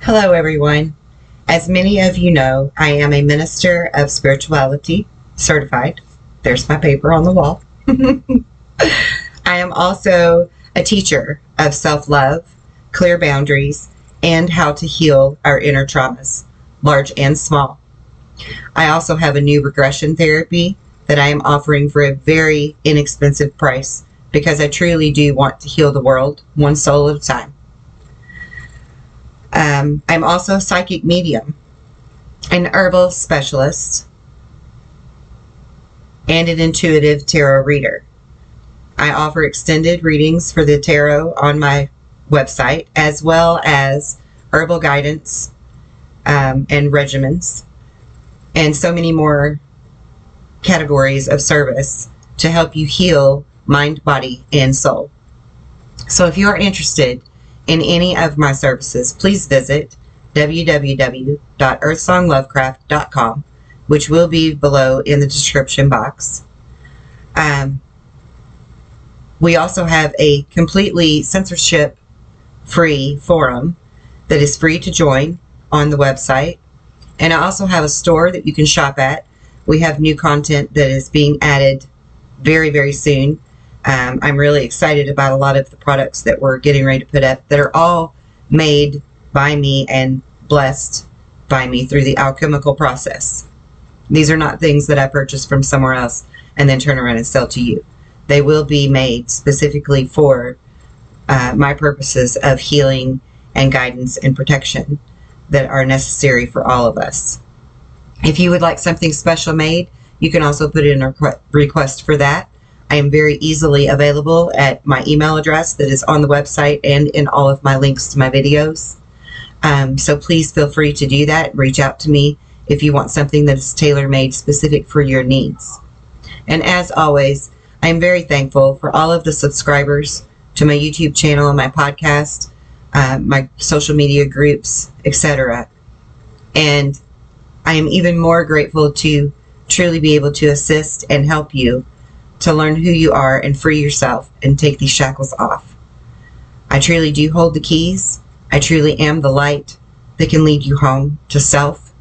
Hello, everyone. As many of you know, I am a minister of spirituality, certified. There's my paper on the wall. I am also a teacher of self-love, clear boundaries, and how to heal our inner traumas, large and small. I also have a new regression therapy that I am offering for a very inexpensive price because I truly do want to heal the world one soul at a time. I'm also a psychic medium, an herbal specialist, and an intuitive tarot reader. I offer extended readings for the tarot on my website, as well as herbal guidance and regimens, and so many more categories of service to help you heal mind, body, and soul. So if you are interested in any of my services, please visit www.earthsonglovecraft.com, which will be below in the description box. We also have a completely censorship-free forum that is free to join on the website. And I also have a store that you can shop at. We have new content that is being added very, very soon. I'm really excited about a lot of the products that we're getting ready to put up that are all made by me and blessed by me through the alchemical process. These are not things that I purchase from somewhere else and then turn around and sell to you. They will be made specifically for my purposes of healing and guidance and protection that are necessary for all of us. If you would like something special made, you can also put in a request for that. I am very easily available at my email address that is on the website and in all of my links to my videos. So please feel free to do that. Reach out to me if you want something that is tailor-made specific for your needs. And as always, I am very thankful for all of the subscribers to my YouTube channel, my podcast, my social media groups, etc. And I am even more grateful to truly be able to assist and help you to learn who you are and free yourself and take these shackles off. I truly do hold the keys. I truly am the light that can lead you home to self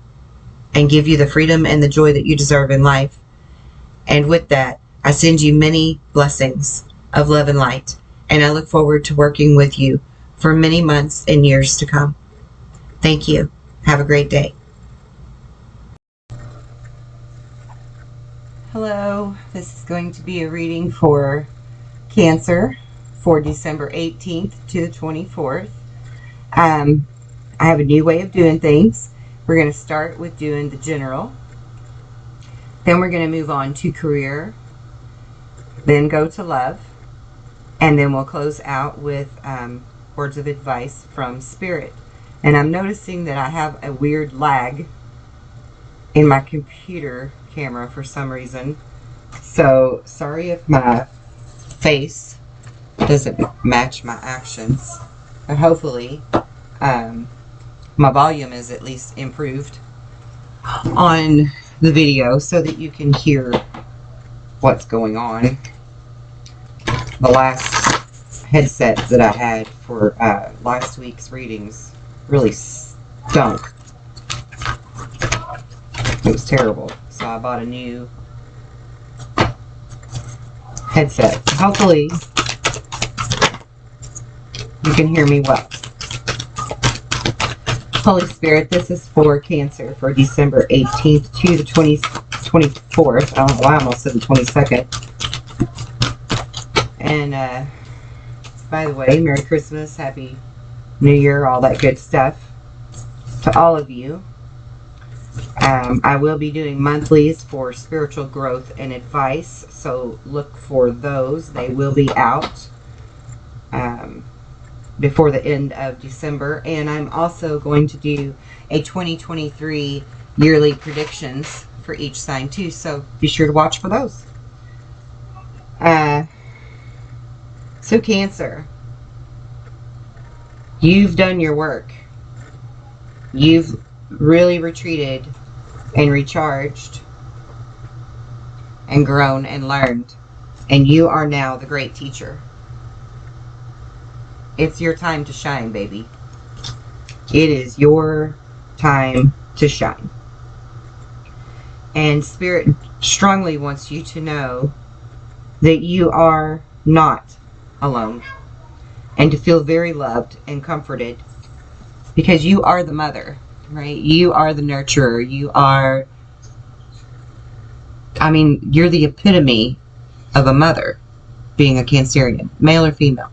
and give you the freedom and the joy that you deserve in life. And with that, I send you many blessings of love and light, and I look forward to working with you for many months and years to come. Thank you. Have a great day. Hello, this is going to be a reading for Cancer for December 18th to the 24th. I have a new way of doing things. We're going to start with doing the general. Then we're going to move on to career. Then go to love. And then we'll close out with words of advice from Spirit. And I'm noticing that I have a weird lag in my computer camera for some reason. So sorry if my face doesn't match my actions. But hopefully my volume is at least improved on the video so that you can hear what's going on. The last headset that I had for last week's readings really stunk. It was terrible. So I bought a new headset. Hopefully you can hear me well. Holy Spirit, this is for Cancer for December 18th to the 24th. I don't know why I almost said the 22nd. And by the way, Merry Christmas, Happy New Year, all that good stuff to all of you. I will be doing monthlies for spiritual growth and advice, so look for those. They will be out before the end of December. And I'm also going to do a 2023 yearly predictions for each sign too, so be sure to watch for those. So Cancer, you've done your work. You've really retreated and recharged and grown and learned, and you are now the great teacher. It's your time to shine, baby. It is your time to shine. And Spirit strongly wants you to know that you are not alone, and to feel very loved and comforted, because you are the mother, right? You are the nurturer. You are, I mean, you're the epitome of a mother, being a Cancerian, male or female.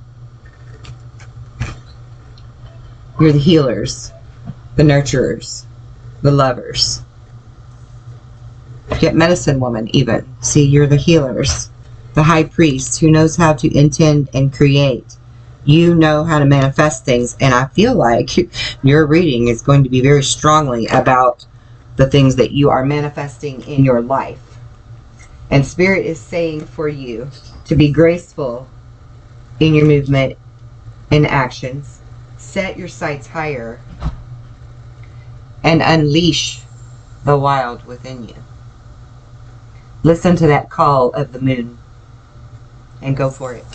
You're the healers, the nurturers, the lovers. Get medicine woman even. See, you're the healers, the high priest who knows how to intend and create. You know how to manifest things, and I feel like your reading is going to be very strongly about the things that you are manifesting in your life. And Spirit is saying for you to be graceful in your movement and actions. Set your sights higher and unleash the wild within you. Listen to that call of the moon and go for it.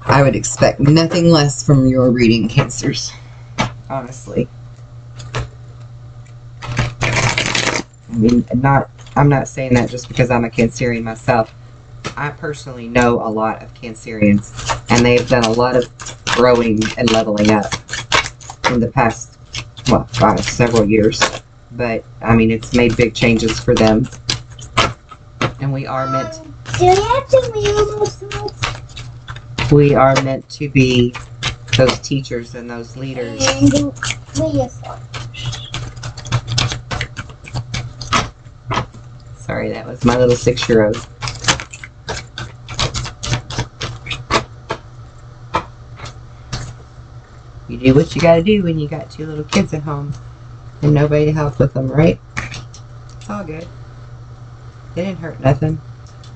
I would expect nothing less from your reading, Cancers. Honestly. I mean, I'm not saying that just because I'm a Cancerian myself. I personally know a lot of Cancerians, and they've done a lot of growing and leveling up in the past, well, several years. But, I mean, it's made big changes for them. And we are meant... Do you have to read those thoughts? We are meant to be those teachers and those leaders. And read your thoughts. Sorry, that was my little 6-year-old. You do what you gotta do when you got 2 little kids at home and nobody to help with them, right? It's all good. They didn't hurt nothing.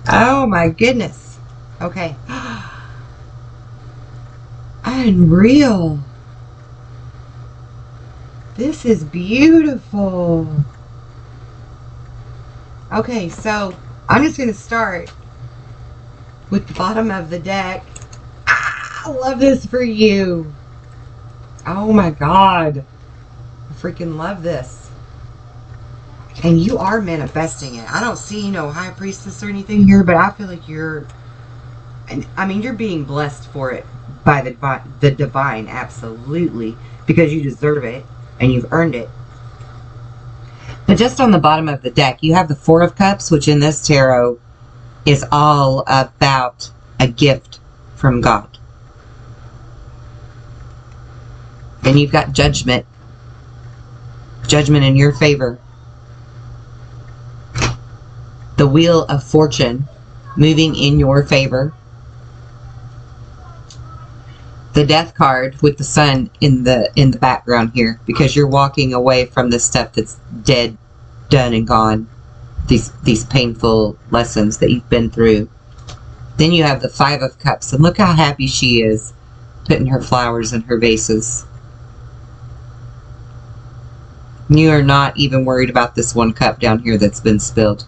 Oh my goodness. Okay. Unreal. This is beautiful. Okay, so I'm just going to start with the bottom of the deck. I love this for you. Oh my God. I freaking love this. And you are manifesting it. I don't see no high priestess or anything here, but I feel like you're, I mean, you're being blessed for it by the divine, absolutely, because you deserve it and you've earned it. But just on the bottom of the deck, you have the 4 of Cups, which in this tarot is all about a gift from God. Then you've got Judgment. Judgment in your favor. The Wheel of Fortune moving in your favor. The Death card with the Sun in the background here, because you're walking away from this stuff that's dead, done, and gone. These painful lessons that you've been through. Then you have the 5 of Cups, and look how happy she is putting her flowers in her vases. You are not even worried about this 1 cup down here that's been spilled.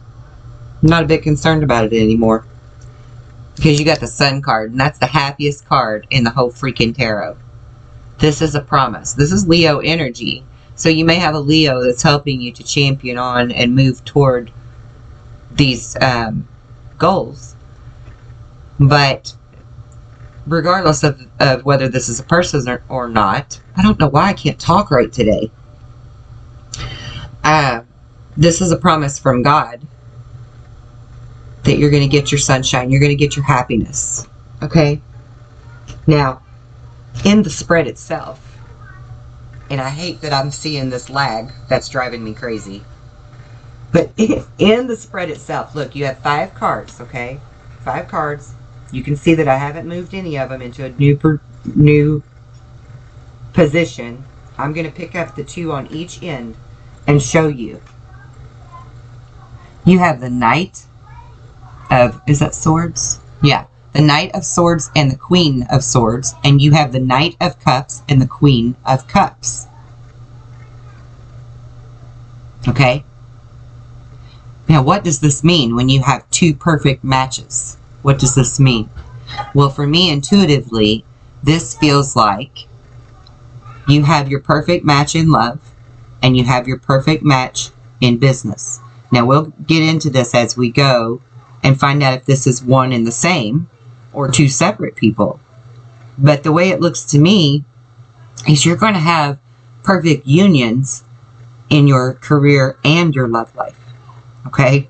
I'm not a bit concerned about it anymore. Because you got the Sun card, and that's the happiest card in the whole freaking tarot. This is a promise. This is Leo energy. So you may have a Leo that's helping you to champion on and move toward these goals. But regardless of whether this is a person or not, I don't know why I can't talk right today. This is a promise from God that you're going to get your sunshine. You're going to get your happiness. Okay? Now, in the spread itself, and I hate that I'm seeing this lag. That's driving me crazy. But in the spread itself, look, you have 5 cards, okay? 5 cards. You can see that I haven't moved any of them into a new position. I'm going to pick up the 2 on each end and show you. You have the Knight of, is that Swords? Yeah, the Knight of Swords and the Queen of Swords, and you have the Knight of Cups and the Queen of Cups. Okay? Now, what does this mean when you have two perfect matches? What does this mean? Well, for me, intuitively, this feels like you have your perfect match in love and you have your perfect match in business. Now, we'll get into this as we go and find out if this is one and the same or two separate people. But the way it looks to me is you're going to have perfect unions in your career and your love life. Okay?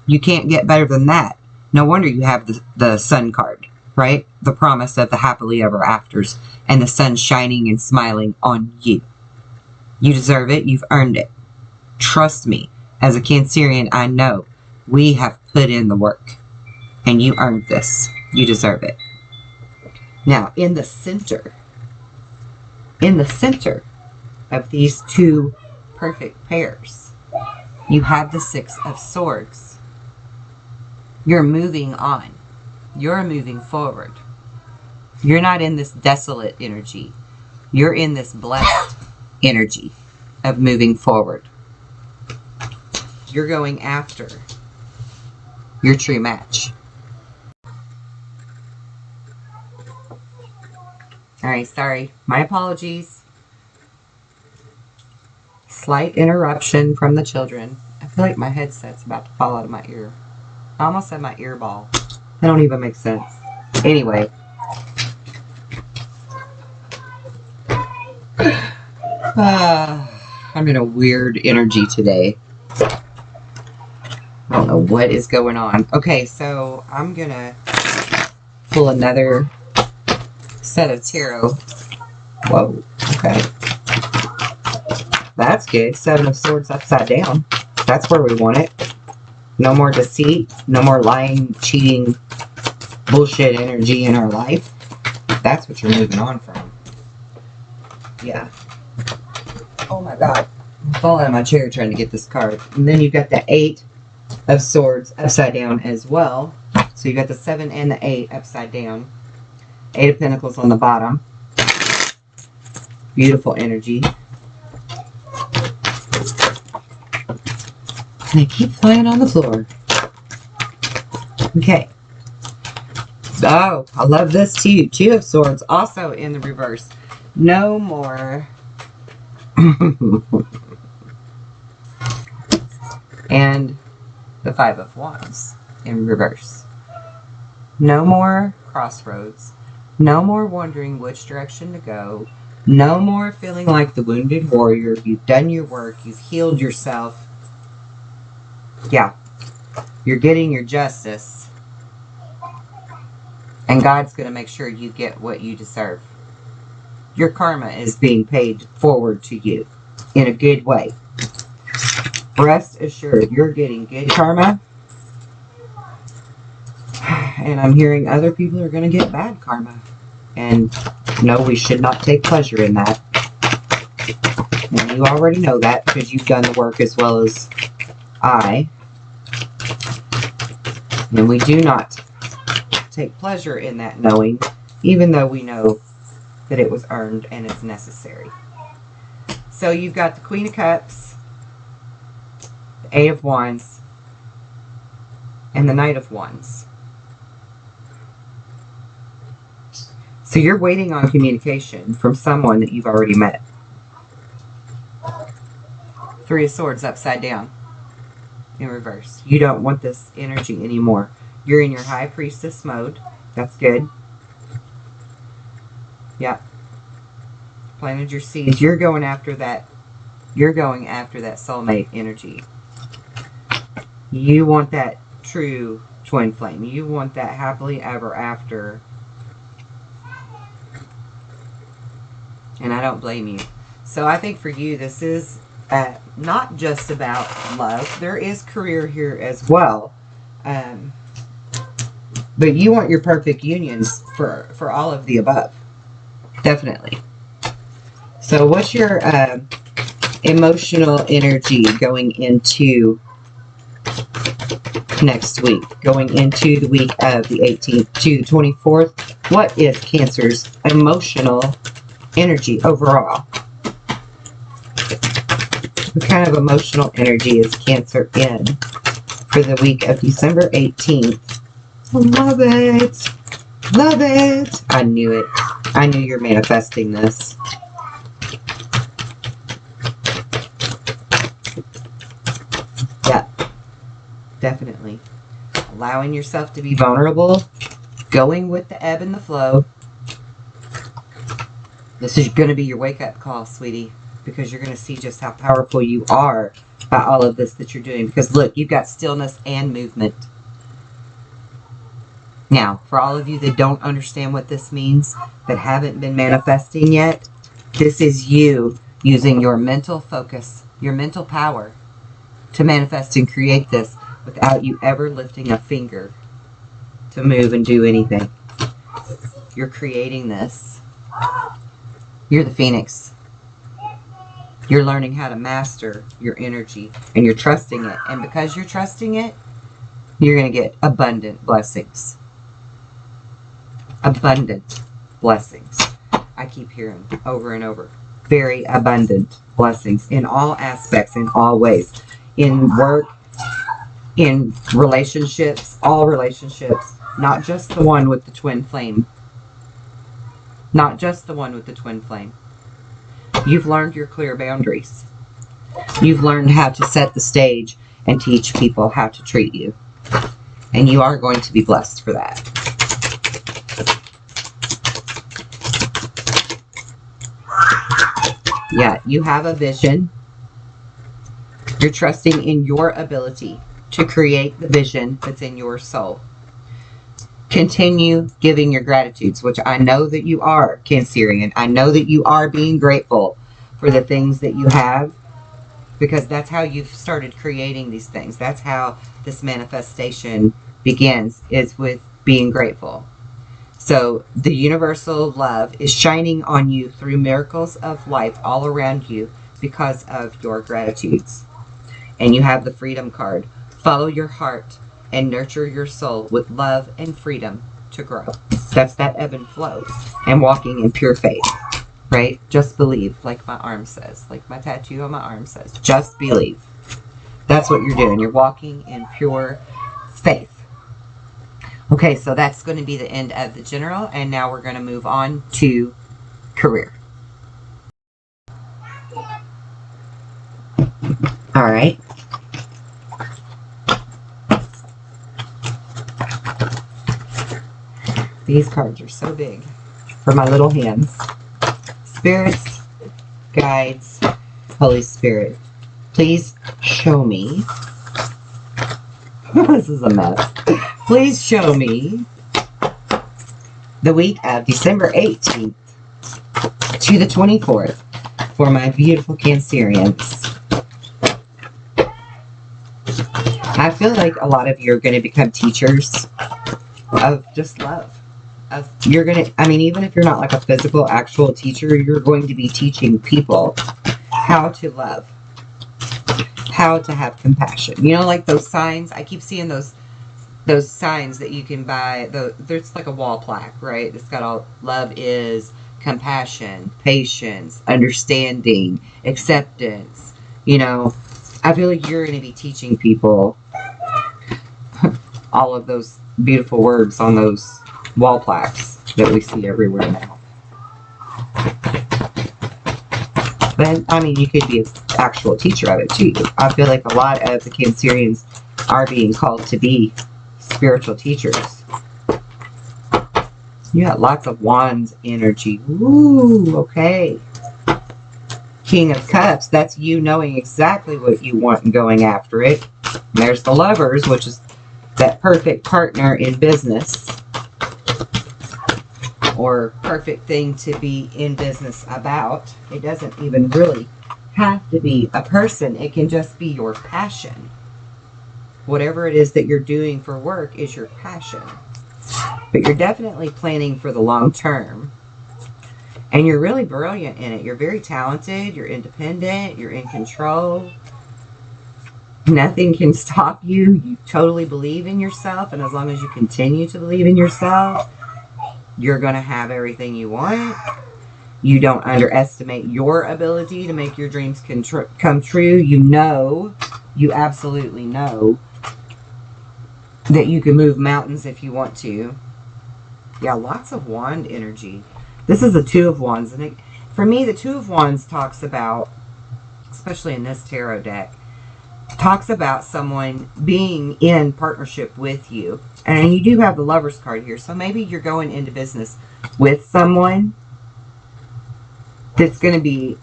You can't get better than that. No wonder you have the sun card, right? The promise of the happily ever afters and the sun shining and smiling on you. You deserve it. You've earned it. Trust me. As a Cancerian, I know we have put in the work and you earned this. You deserve it. Now, in the center of these two perfect pairs, you have the Six of Swords. You're moving on. You're moving forward. You're not in this desolate energy. You're in this blessed energy of moving forward. You're going after your true match. Alright, sorry. My apologies. Slight interruption from the children. I feel like my headset's about to fall out of my ear. I almost said my ear ball. That don't even make sense. Anyway. I'm in a weird energy today. I don't know what is going on. Okay, so I'm going to pull another set of tarot. Whoa, okay. That's good. Seven of Swords upside down. That's where we want it. No more deceit. No more lying, cheating, bullshit energy in our life. That's what you're moving on from. Yeah. Oh my God. I'm falling out of my chair trying to get this card. And then you've got the Eight of Swords upside down as well. So you got the 7 and the 8 upside down. 8 of Pentacles on the bottom. Beautiful energy. And they keep flying on the floor. Okay. Oh, I love this too. 2 of Swords also in the reverse. No more. And the 5 of Wands in reverse. No more crossroads. No more wondering which direction to go. No more feeling like the wounded warrior. You've done your work. You've healed yourself. Yeah. You're getting your justice. And God's going to make sure you get what you deserve. Your karma is being paid forward to you in a good way. Rest assured, you're getting good karma. And I'm hearing other people are going to get bad karma. And no, we should not take pleasure in that. And you already know that because you've done the work as well as I. And we do not take pleasure in that knowing, even though we know that it was earned and it's necessary. So you've got the Queen of Cups, the 8 of Wands, and the Knight of Wands. So you're waiting on communication from someone that you've already met. 3 of Swords upside down in reverse. You don't want this energy anymore. You're in your High Priestess mode. That's good. Yeah. Planted your seeds. You're going after that. You're going after that soulmate energy. You want that true twin flame. You want that happily ever after. And I don't blame you. So I think for you, this is not just about love. There is career here as well. But you want your perfect unions for all of the above. Definitely. So what's your emotional energy going into next week? Going into the week of the 18th to the 24th? What is Cancer's emotional energy overall? What kind of emotional energy is Cancer in? for the week of December 18th. Love it. Love it. I knew it. I knew you're manifesting this. Yeah, definitely. Allowing yourself to be vulnerable, going with the ebb and the flow. This is going to be your wake-up call, sweetie, because you're going to see just how powerful you are by all of this that you're doing. Because look, you've got stillness and movement. Now, for all of you that don't understand what this means, that haven't been manifesting yet, this is you using your mental focus, your mental power to manifest and create this without you ever lifting a finger to move and do anything. You're creating this. You're the phoenix. You're learning how to master your energy, and you're trusting it. And because you're trusting it, you're going to get abundant blessings. Abundant blessings. I keep hearing over and over. Very abundant blessings in all aspects, in all ways. In work, in relationships, all relationships. Not just the one with the twin flame. Not just the one with the twin flame. You've learned your clear boundaries. You've learned how to set the stage and teach people how to treat you. And you are going to be blessed for that. Yeah, you have a vision. You're trusting in your ability to create the vision that's in your soul. Continue giving your gratitudes, which I know that you are, Cancerian. I know that you are being grateful for the things that you have, because that's how you've started creating these things. That's how this manifestation begins, is with being grateful. So the universal love is shining on you through miracles of life all around you because of your gratitudes. And you have the freedom card. Follow your heart and nurture your soul with love and freedom to grow. That's that ebb and flow and walking in pure faith, right? Just believe, like my arm says, like my tattoo on my arm says, just believe. That's what you're doing. You're walking in pure faith. Okay, so that's going to be the end of the general, and now we're going to move on to career. All right. These cards are so big for my little hands. Spirits, guides, Holy Spirit, please show me. This is a mess. Please show me the week of December 18th to the 24th for my beautiful Cancerians. I feel like a lot of you are going to become teachers of just love. You're going to, I mean, even if you're not like a physical, actual teacher, you're going to be teaching people how to love, how to have compassion. You know, like those signs, I keep seeing those signs that you can buy. There's like a wall plaque, right? It's got all love is, compassion, patience, understanding, acceptance. You know, I feel like you're going to be teaching people all of those beautiful words on those wall plaques that we see everywhere now. But, I mean, you could be an actual teacher of it, too. I feel like a lot of the Cancerians are being called to be spiritual teachers. You got lots of wands energy. Ooh, okay. King of Cups, that's you knowing exactly what you want and going after it. And there's the Lovers, which is that perfect partner in business. Or perfect thing to be in business about. It doesn't even really have to be a person. It can just be your passion. Whatever it is that you're doing for work is your passion. But you're definitely planning for the long term. And you're really brilliant in it. You're very talented. You're independent. You're in control. Nothing can stop you. You totally believe in yourself. And as long as you continue to believe in yourself, you're going to have everything you want. You don't underestimate your ability to make your dreams come true. You know, you absolutely know that you can move mountains if you want to. Yeah, lots of wand energy. This is a Two of Wands. And for me, the Two of Wands talks about, especially in this tarot deck, talks about someone being in partnership with you. And you do have the Lover's card here. So maybe you're going into business with someone that's going to be,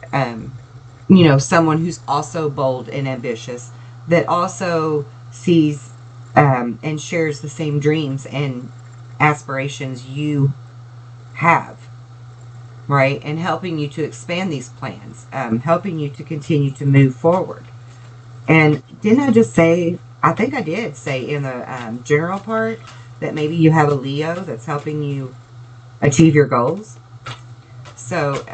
you know, someone who's also bold and ambitious, that also sees and shares the same dreams and aspirations you have, right? And helping you to expand these plans, helping you to continue to move forward. And didn't I just say, I think I did say in the general part, that maybe you have a Leo that's helping you achieve your goals? So,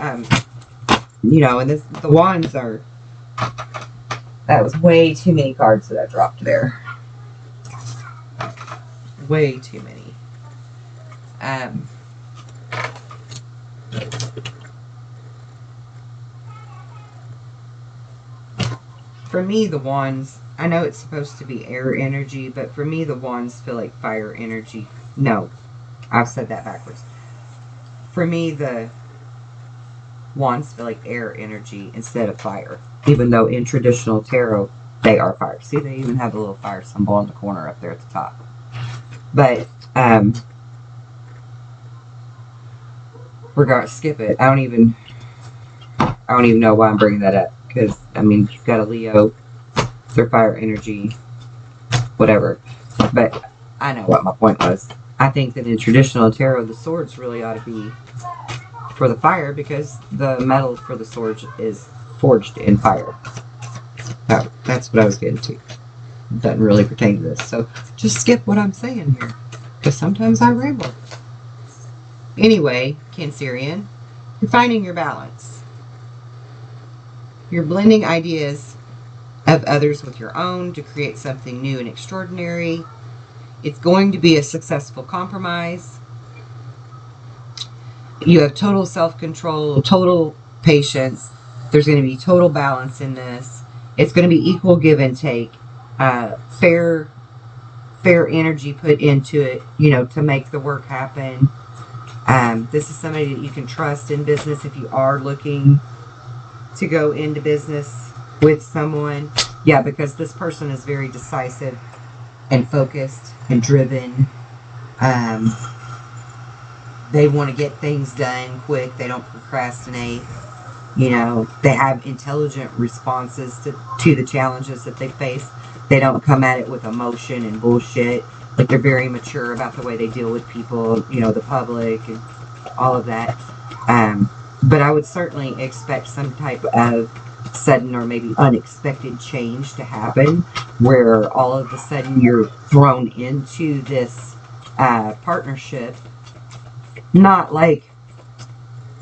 you know, and the wands are, that was way too many cards that I dropped there. Way too many. For me, the wands, I know it's supposed to be air energy, but for me, the wands feel like fire energy. No, I've said that backwards. For me, the wands feel like air energy instead of fire, even though in traditional tarot, they are fire. See, they even have a little fire symbol in the corner up there at the top. But, skip it. I don't even know why I'm bringing that up. Because, I mean, you've got a Leo, their fire energy, whatever. But I know what my point was. I think that in traditional tarot, the swords really ought to be for the fire, because the metal for the swords is forged in fire. Oh, that's what I was getting to. It doesn't really pertain to this. So just skip what I'm saying here, because sometimes I ramble. Anyway, Cancerian, you're finding your balance. You're blending ideas of others with your own to create something new and extraordinary. It's going to be a successful compromise. You have total self-control, total patience. There's going to be total balance in this. It's going to be equal give and take. Fair energy put into it, you know, to make the work happen. This is somebody that you can trust in business if you are looking to go into business with someone. Yeah, because this person is very decisive and focused and driven. They want to get things done quick. They don't procrastinate. You know, they have intelligent responses to the challenges that they face. They don't come at it with emotion and bullshit. Like, they're very mature about the way they deal with people, you know, the public and all of that. But I would certainly expect some type of sudden or maybe unexpected change to happen, where all of a sudden you're thrown into this partnership. Not like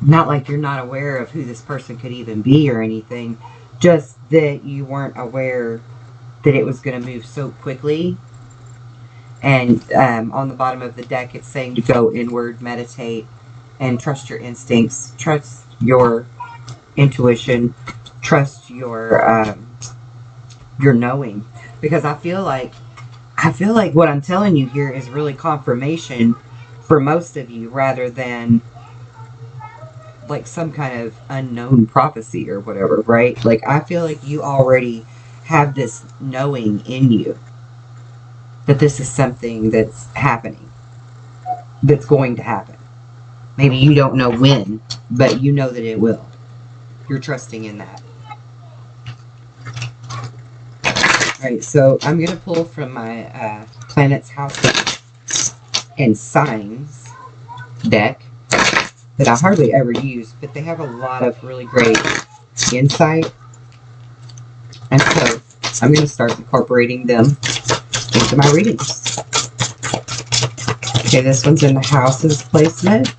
you're not aware of who this person could even be or anything, just that you weren't aware that it was going to move so quickly. And on the bottom of the deck, it's saying to go inward, meditate, and trust your instincts, trust your intuition, trust your knowing. Because I feel like what I'm telling you here is really confirmation for most of you, rather than like some kind of unknown prophecy or whatever, right? Like, I feel like you already have this knowing in you that this is something that's happening, that's going to happen. Maybe you don't know when, but you know that it will. You're trusting in that. Alright, so I'm going to pull from my Planets, Houses, and Signs deck that I hardly ever use, but they have a lot of really great insight. And so I'm going to start incorporating them into my readings. Okay, this one's in the houses placement.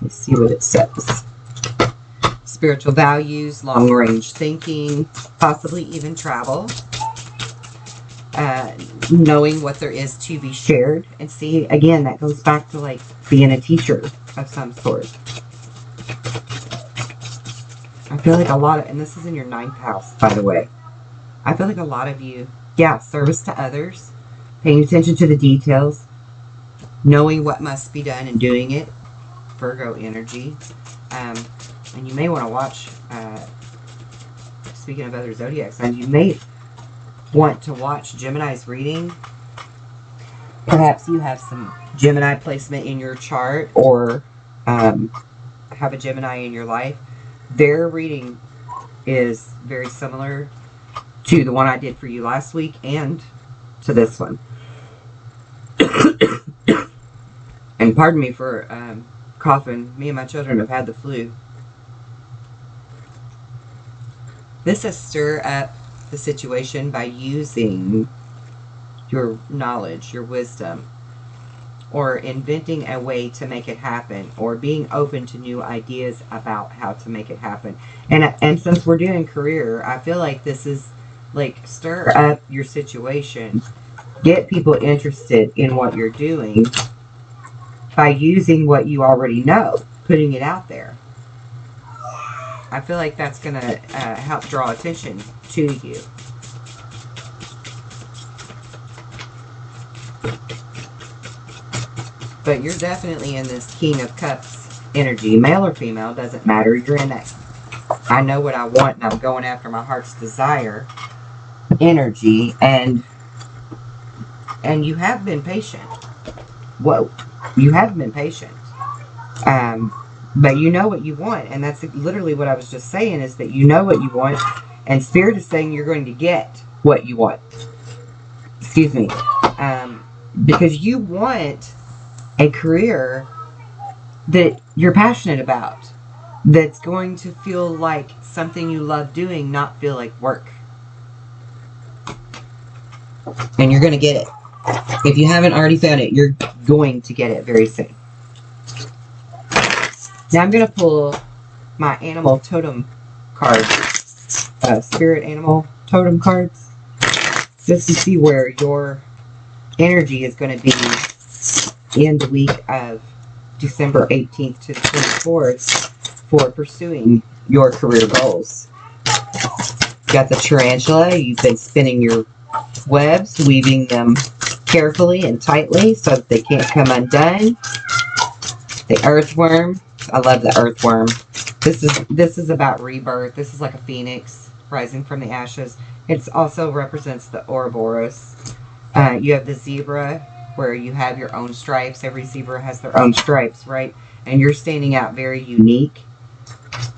Let's see what it says. Spiritual values, long-range thinking, possibly even travel. Knowing what there is to be shared. And see, again, that goes back to like being a teacher of some sort. I feel like a lot of, and this is in your 9th house, by the way. I feel like a lot of you, yeah, service to others, paying attention to the details, knowing what must be done and doing it. Virgo energy. And you may want to watch, speaking of other zodiac signs, you may want to watch Gemini's reading. Perhaps you have some Gemini placement in your chart, or have a Gemini in your life. Their reading is very similar to the one I did for you last week and to this one. And pardon me for coughing. Me and my children have had the flu. This says stir up the situation by using your knowledge, your wisdom, or inventing a way to make it happen, or being open to new ideas about how to make it happen. And since we're doing career, I feel like this is like stir up your situation, get people interested in what you're doing by using what you already know, putting it out there. I feel like that's going to help draw attention to you. But you're definitely in this King of Cups energy. Male or female, doesn't matter. You're in that I know what I want and I'm going after my heart's desire energy. And you have been patient. Whoa. You have been patient. But you know what you want. And that's literally what I was just saying, is that you know what you want. And Spirit is saying you're going to get what you want. Excuse me. Because you want a career that you're passionate about, that's going to feel like something you love doing, not feel like work. And you're going to get it. If you haven't already found it, you're going to get it very soon. Now I'm going to pull my animal totem cards, spirit animal totem cards, just to see where your energy is going to be in the week of December 18th to the 24th for pursuing your career goals. You got the tarantula. You've been spinning your webs, weaving them carefully and tightly so that they can't come undone. The earthworm. I love the earthworm. This is about rebirth. This is like a phoenix rising from the ashes. It also represents the Ouroboros. You have the zebra, where you have your own stripes. Every zebra has their own stripes, right? And you're standing out very unique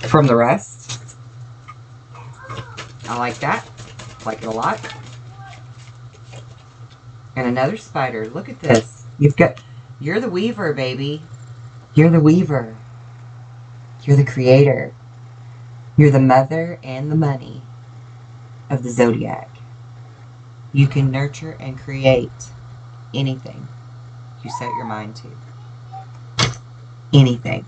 from the rest. I like that. Like it a lot. And another spider. Look at this. You're the weaver, baby. You're the weaver. You're the creator. You're the mother and the money of the zodiac. You can nurture and create anything you set your mind to. Anything.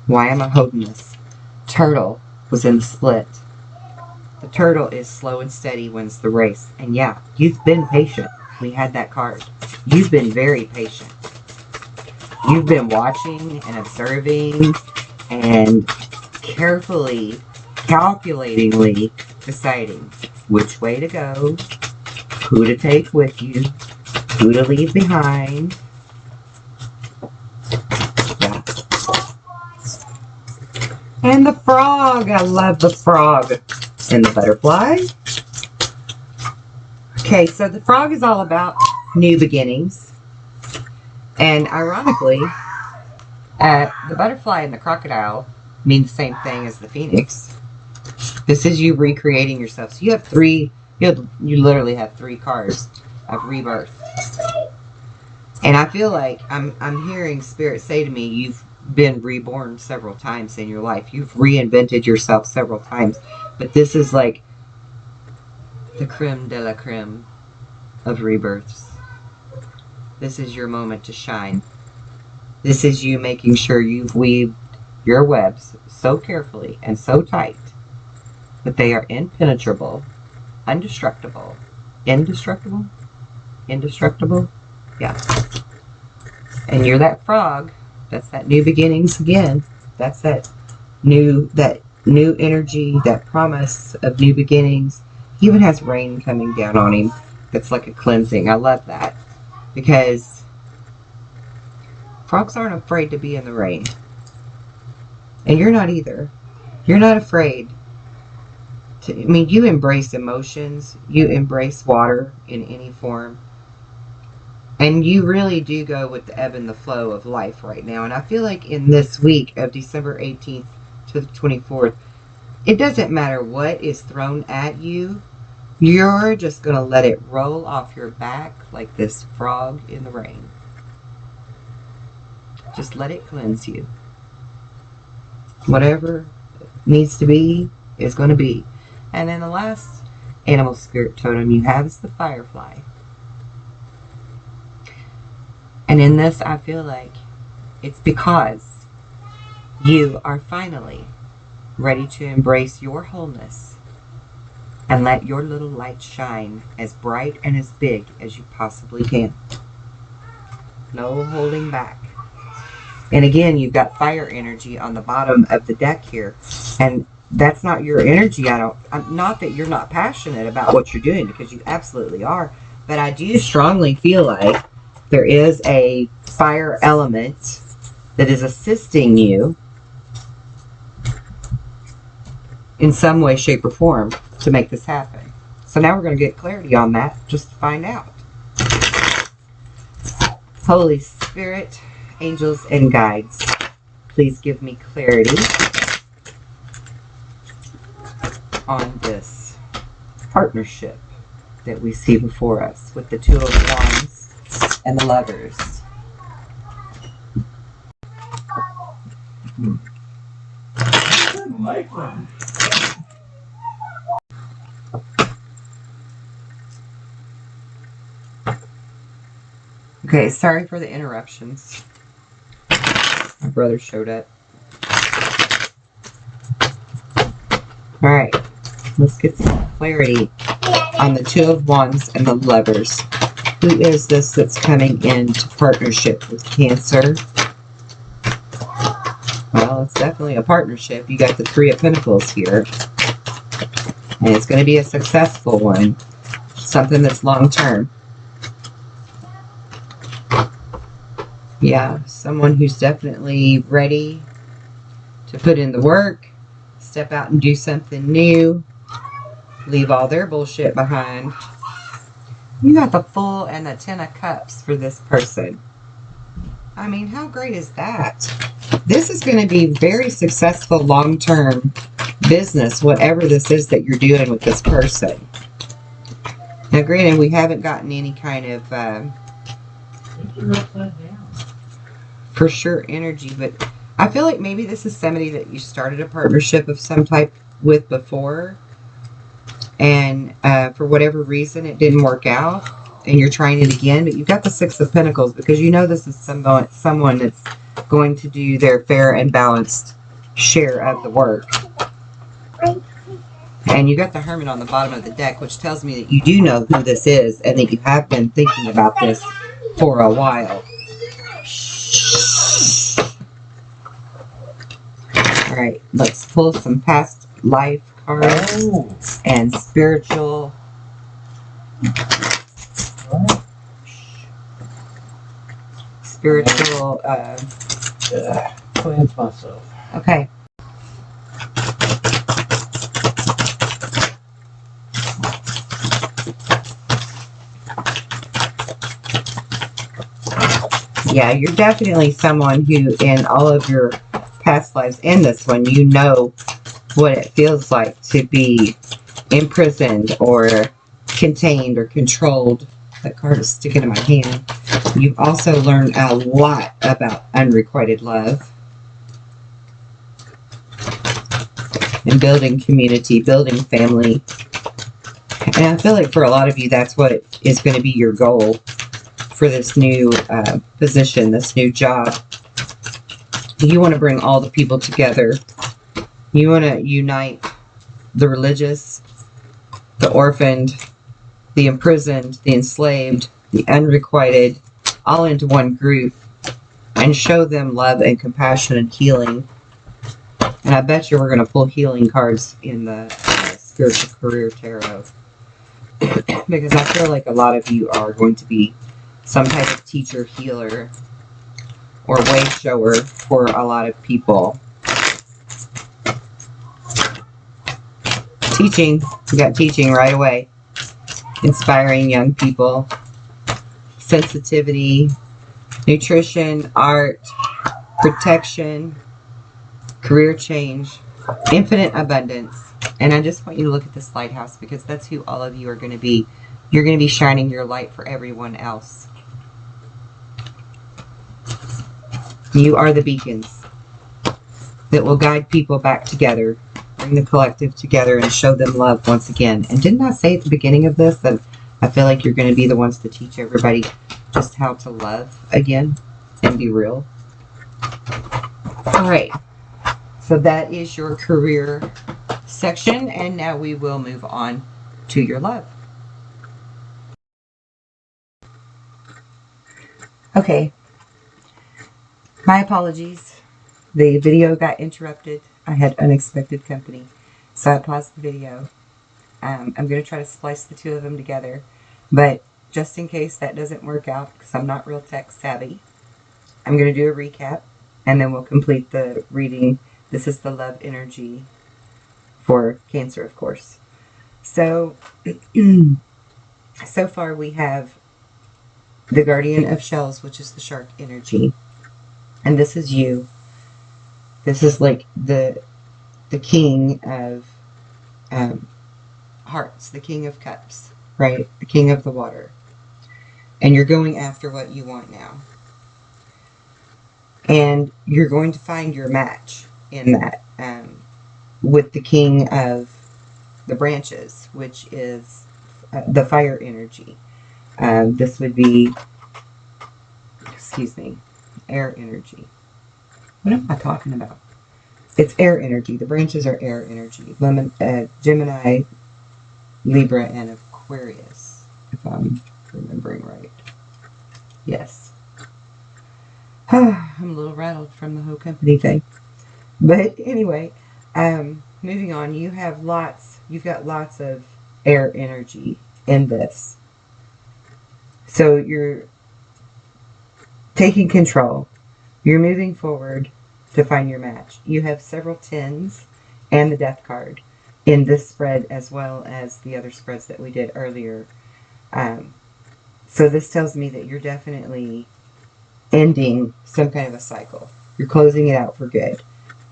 Why am I holding this? Turtle was in the split. The turtle is slow and steady wins the race. And yeah, you've been patient. We had that card. You've been very patient. You've been watching and observing and carefully, calculatingly deciding which way to go, who to take with you, who to leave behind. Yeah. And the frog. I love the frog. And the butterfly. Okay, so the frog is all about new beginnings. And ironically, the butterfly and the crocodile mean the same thing as the phoenix. This is you recreating yourself. So you have you literally have 3 cards of rebirth. And I feel like I'm hearing Spirit say to me, you've been reborn several times in your life. You've reinvented yourself several times. But this is like the creme de la creme of rebirths. This is your moment to shine. This is you making sure you've weaved your webs so carefully and so tight that they are impenetrable, indestructible. Indestructible? Indestructible? Yeah. And you're that frog. That's that new beginnings again. That's that new energy, that promise of new beginnings. He even has rain coming down on him. that's like a cleansing. I love that. Because frogs aren't afraid to be in the rain. And you're not either. You're not afraid. I mean, you embrace emotions. You embrace water in any form. And you really do go with the ebb and the flow of life right now. And I feel like in this week of December 18th to the 24th, it doesn't matter what is thrown at you. You're just going to let it roll off your back like this frog in the rain. Just let it cleanse you. Whatever needs to be is going to be. And then the last animal spirit totem you have is the firefly. And in this, I feel like it's because you are finally ready to embrace your wholeness and let your little light shine as bright and as big as you possibly can. No holding back. And again, you've got fire energy on the bottom of the deck here. And that's not your energy. Not that you're not passionate about what you're doing, because you absolutely are. But I do strongly feel like there is a fire element that is assisting you in some way, shape, or form to make this happen. So now we're going to get clarity on that just to find out. Holy Spirit, angels, and guides, please give me clarity on this partnership that we see before us with the Two of Wands and the Lovers. Okay, sorry for the interruptions. My brother showed up. Alright, let's get some clarity on the Two of Wands and the Lovers. Who is this that's coming into partnership with Cancer? Well, it's definitely a partnership. You got the Three of Pentacles here. And it's going to be a successful one. Something that's long-term. Yeah, someone who's definitely ready to put in the work, step out and do something new, leave all their bullshit behind. You got the Fool and the Ten of Cups for this person. I mean, how great is that? This is going to be very successful long-term business, whatever this is that you're doing with this person. Now, granted, we haven't gotten any kind of for sure energy, but I feel like maybe this is somebody that you started a partnership of some type with before, and for whatever reason it didn't work out, and you're trying it again. But you've got the Six of Pentacles, because you know this is someone that's going to do their fair and balanced share of the work. And you got the Hermit on the bottom of the deck, which tells me that you do know who this is, and that you have been thinking about this for a while. Alright, let's pull some past life cards and spiritual. Spiritual, cleanse myself. Okay. Yeah, you're definitely someone who, in all of your past lives and this one, you know what it feels like to be imprisoned or contained or controlled. That card is sticking in my hand. You've also learned a lot about unrequited love and building community, building family. And I feel like for a lot of you, that's what is going to be your goal for this new position, this new job. You want to bring all the people together. You want to unite the religious, the orphaned, the imprisoned, the enslaved, the unrequited, all into one group, and show them love and compassion and healing. And I bet you we're going to pull healing cards in the Spiritual Career Tarot. because I feel like a lot of you are going to be some type of teacher, healer, or way shower for a lot of people. Teaching. We got teaching right away. Inspiring young people. Sensitivity. Nutrition. Art. Protection. Career change. Infinite abundance. And I just want you to look at this lighthouse, because that's who all of you are going to be. You're going to be shining your light for everyone else. You are the beacons that will guide people back together, bring the collective together, and show them love once again. And didn't I say at the beginning of this that I feel like you're going to be the ones to teach everybody just how to love again and be real? All right. So that is your career section, and now we will move on to your love. Okay. My apologies. The video got interrupted. I had unexpected company, so I paused the video. I'm going to try to splice the two of them together, but just in case that doesn't work out, because I'm not real tech savvy, I'm going to do a recap, and then we'll complete the reading. This is the love energy for Cancer, of course. So, so far we have the Guardian of Shells, which is the shark energy. And this is you. This is like the king of hearts, the king of cups, right? The king of the water. And you're going after what you want now. And you're going to find your match in that with the king of the branches, which is the fire energy. This would be, excuse me, air energy. What am I talking about? It's air energy. The branches are air energy. Gemini, Libra, and Aquarius, if I'm remembering right. Yes. I'm a little rattled from the whole company thing. But anyway, moving on. You've got lots of air energy in this. So you're taking control. You're moving forward to find your match. You have several 10s and the death card in this spread, as well as the other spreads that we did earlier. So this tells me that you're definitely ending some kind of a cycle. You're closing it out for good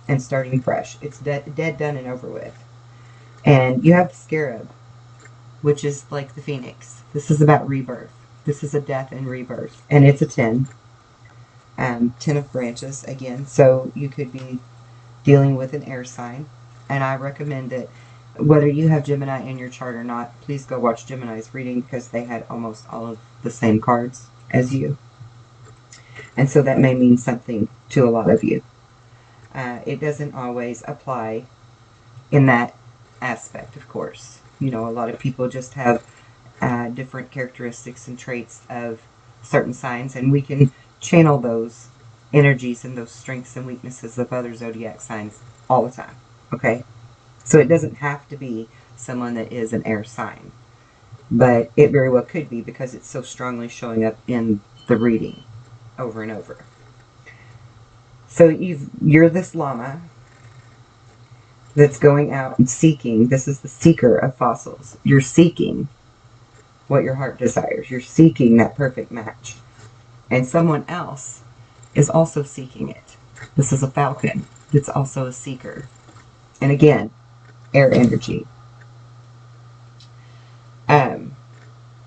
and starting fresh. It's dead, done, and over with. And you have the scarab, which is like the phoenix. This is about rebirth. This is a death and rebirth. And it's a 10. 10 of branches again. So you could be dealing with an air sign. And I recommend that whether you have Gemini in your chart or not, please go watch Gemini's reading, because they had almost all of the same cards as you. And so that may mean something to a lot of you. It doesn't always apply in that aspect, of course. You know, a lot of people just have different characteristics and traits of certain signs, and we can channel those energies and those strengths and weaknesses of other zodiac signs all the time, okay? So it doesn't have to be someone that is an air sign, but it very well could be, because it's so strongly showing up in the reading over and over. So you're this llama that's going out and seeking. This is the seeker of fossils. You're seeking what your heart desires. You're seeking that perfect match. And someone else is also seeking it. This is a falcon that's also a seeker. And again, air energy.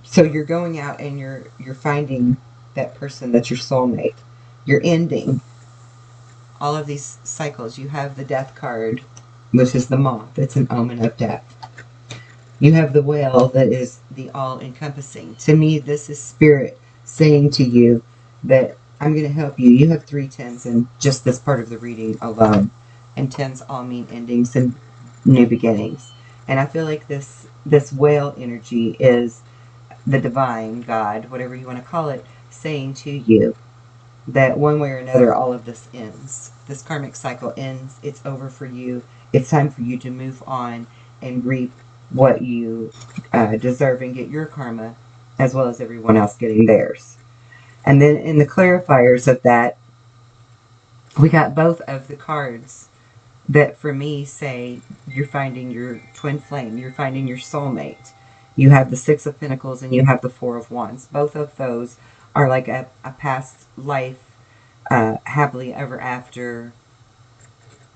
So you're going out and you're finding that person that's your soulmate. You're ending all of these cycles. You have the death card, which is the moth. It's an omen of death. You have the whale, that is the all-encompassing. To me, this is spirit saying to you that I'm going to help you. You have 3 10s in just this part of the reading alone. And 10s all mean endings and new beginnings. And I feel like this whale energy is the divine, God, whatever you want to call it, saying to you that one way or another, all of this ends. This karmic cycle ends. It's over for you. It's time for you to move on and reap what you deserve and get your karma, as well as everyone else getting theirs. And then in the clarifiers of that, we got both of the cards that for me say you're finding your twin flame, you're finding your soulmate. You have the Six of Pentacles and you have the Four of Wands. Both of those are like a past life, happily ever after,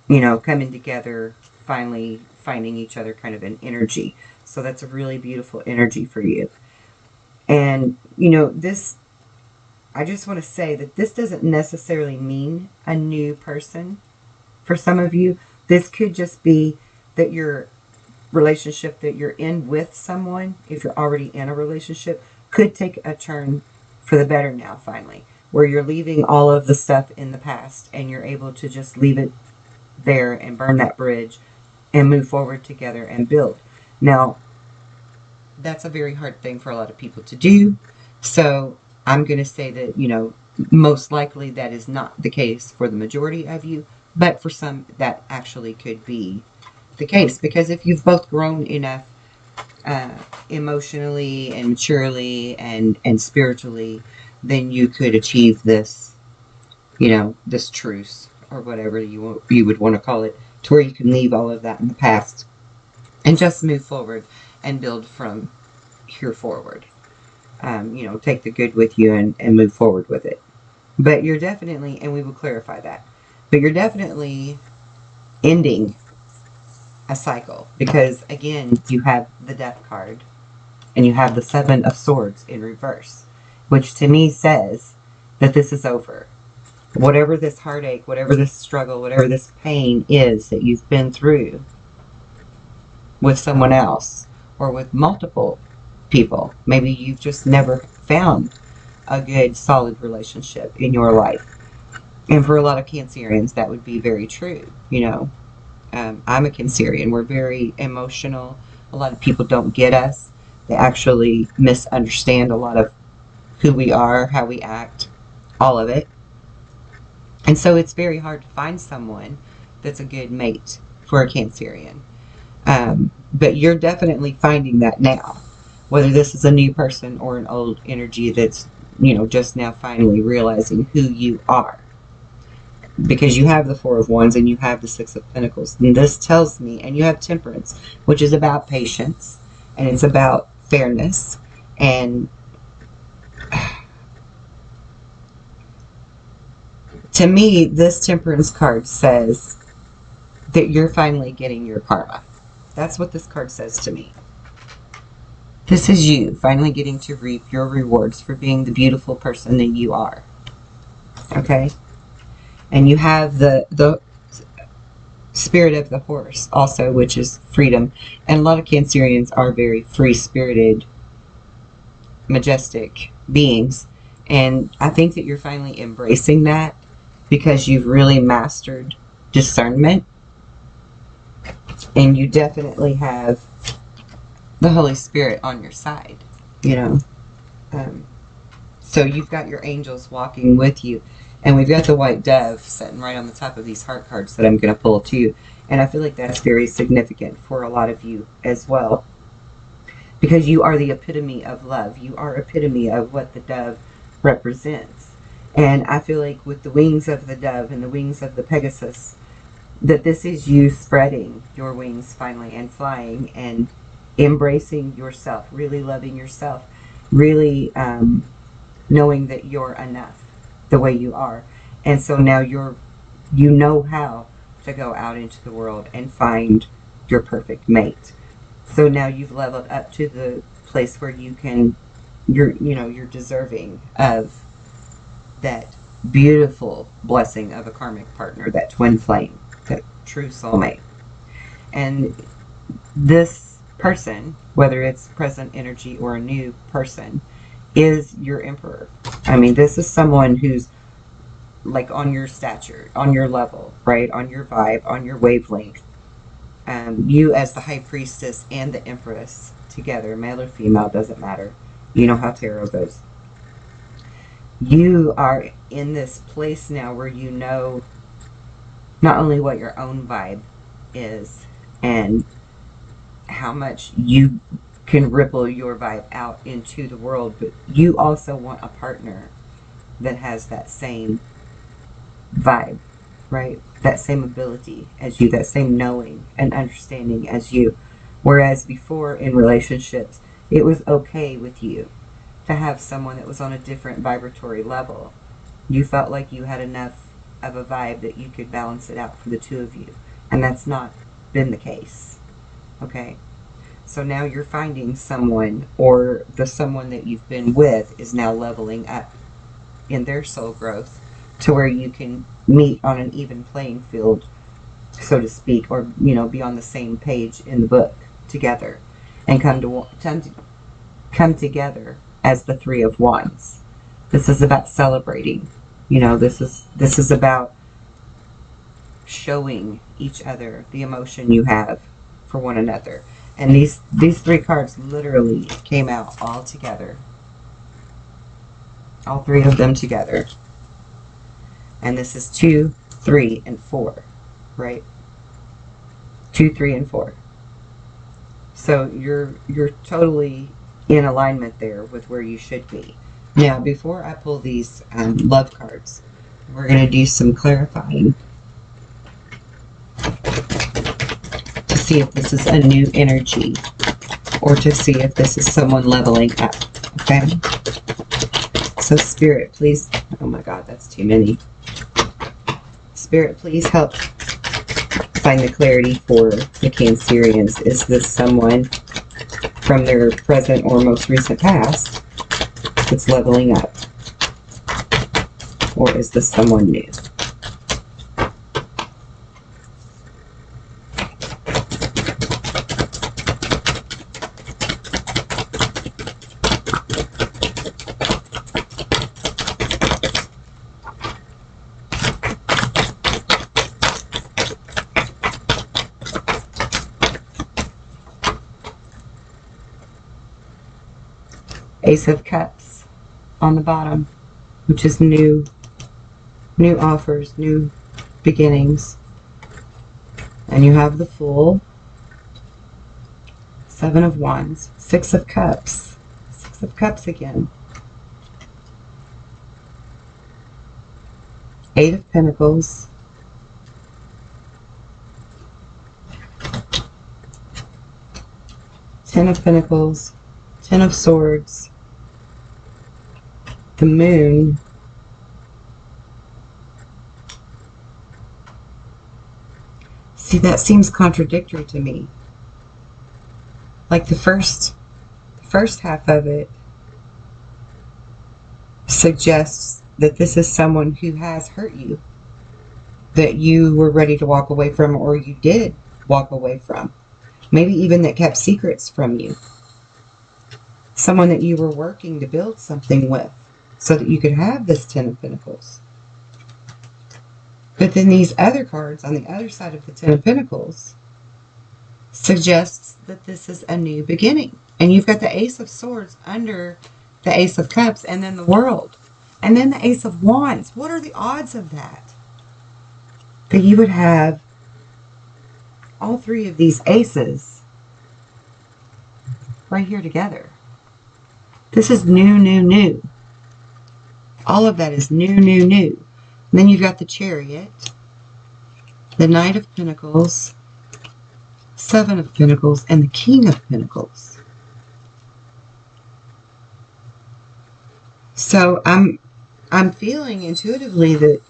you know, coming together, finally finding each other kind of an energy. So that's a really beautiful energy for you. And, you know, this, I just want to say that this doesn't necessarily mean a new person. For some of you, this could just be that your relationship that you're in with someone, if you're already in a relationship, could take a turn for the better now, finally, where you're leaving all of the stuff in the past and you're able to just leave it there and burn that bridge and move forward together and build. Now, that's a very hard thing for a lot of people to do. So I'm going to say that, you know, most likely that is not the case for the majority of you, but for some that actually could be the case. Because if you've both grown enough emotionally and maturely and spiritually, then you could achieve this, you know, this truce or whatever you would want to call it, to where you can leave all of that in the past and just move forward and build from here forward. You know, take the good with you and move forward with it. But you're definitely, and we will clarify that, but you're definitely ending a cycle, because again, you have the Death card and you have the Seven of Swords in reverse, which to me says that this is over. Whatever this heartache, whatever this struggle, whatever this pain is that you've been through with someone else or with multiple people, maybe you've just never found a good solid relationship in your life. And for a lot of Cancerians, that would be very true. You know, I'm a Cancerian. We're very emotional. A lot of people don't get us. They actually misunderstand a lot of who we are, how we act, all of it. And so it's very hard to find someone that's a good mate for a Cancerian. But you're definitely finding that now. Whether this is a new person or an old energy that's, you know, just now finally realizing who you are. Because you have the Four of Wands and you have the Six of Pentacles. And this tells me, and you have Temperance, which is about patience. And it's about fairness. And to me, this Temperance card says that you're finally getting your karma. That's what this card says to me. This is you finally getting to reap your rewards for being the beautiful person that you are. Okay? And you have the spirit of the horse also, which is freedom. And a lot of Cancerians are very free-spirited, majestic beings. And I think that you're finally embracing that because you've really mastered discernment. And you definitely have the Holy Spirit on your side, you know. So you've got your angels walking with you. And we've got the white dove sitting right on the top of these heart cards that I'm going to pull too. And I feel like that's very significant for a lot of you as well. Because you are the epitome of love. You are epitome of what the dove represents. And I feel like with the wings of the dove and the wings of the Pegasus, that this is you spreading your wings finally and flying and embracing yourself, really loving yourself, really knowing that you're enough the way you are. And so now you know how to go out into the world and find your perfect mate. So now you've leveled up to the place where you're deserving of that beautiful blessing of a karmic partner, that twin flame, that true soulmate. And this person, whether it's present energy or a new person, is your emperor. I mean, this is someone who's like on your stature, on your level, right? On your vibe, on your wavelength. You as the high priestess and the empress together, male or female, doesn't matter. You know how tarot goes. You are in this place now where you know not only what your own vibe is and how much you can ripple your vibe out into the world, but you also want a partner that has that same vibe, right? That same ability as you, that same knowing and understanding as you. Whereas before in relationships, it was okay with you to have someone that was on a different vibratory level. You felt like you had enough of a vibe that you could balance it out for the two of you. And that's not been the case. Okay? So now you're finding someone, or the someone that you've been with is now leveling up in their soul growth to where you can meet on an even playing field, so to speak, or, you know, be on the same page in the book together and come together as the Three of Wands. This is about celebrating. You know, this is about showing each other the emotion you have for one another. And these three cards literally came out all together. All three of them together. And this is 2, 3, and 4, right? 2, 3, and 4. So you're totally in alignment there with where you should be. Now, before I pull these love cards, we're going to do some clarifying to see if this is a new energy or to see if this is someone leveling up. Okay? So Spirit, please. Oh my God, that's too many. Spirit, please help find the clarity for the Cancerians. Is this someone from their present or most recent past that's leveling up? Or is this someone new? Ace of Cups on the bottom, which is new offers, new beginnings. And you have the Fool, Seven of Wands, Six of Cups again, Eight of Pentacles, Ten of Pentacles, Ten of Swords, the Moon, see, that seems contradictory to me. Like the first half of it suggests that this is someone who has hurt you, that you were ready to walk away from, or you did walk away from. Maybe even that kept secrets from you. Someone that you were working to build something with so that you could have this Ten of Pentacles. But then these other cards on the other side of the Ten of Pentacles suggests that this is a new beginning. And you've got the Ace of Swords under the Ace of Cups, and then the World. And then the Ace of Wands. What are the odds of that? That you would have all three of these aces right here together. This is new, new, new. All of that is new, new, new. And then you've got the Chariot, the Knight of Pentacles, Seven of Pentacles, and the King of Pentacles. So I'm feeling intuitively that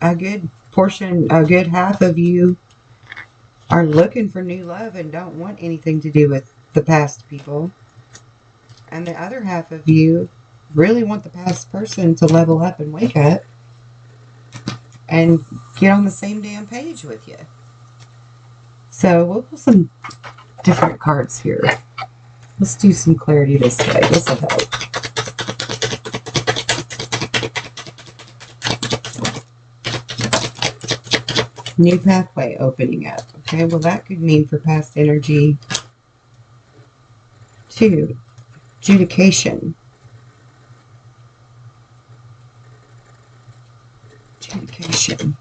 a good portion, a good half of you are looking for new love and don't want anything to do with the past people. And the other half of you really want the past person to level up and wake up and get on the same damn page with you. So we'll pull some different cards here. Let's do some clarity this way. This will help. New pathway opening up. Okay, well that could mean for past energy. 2, adjudication. Adjudication.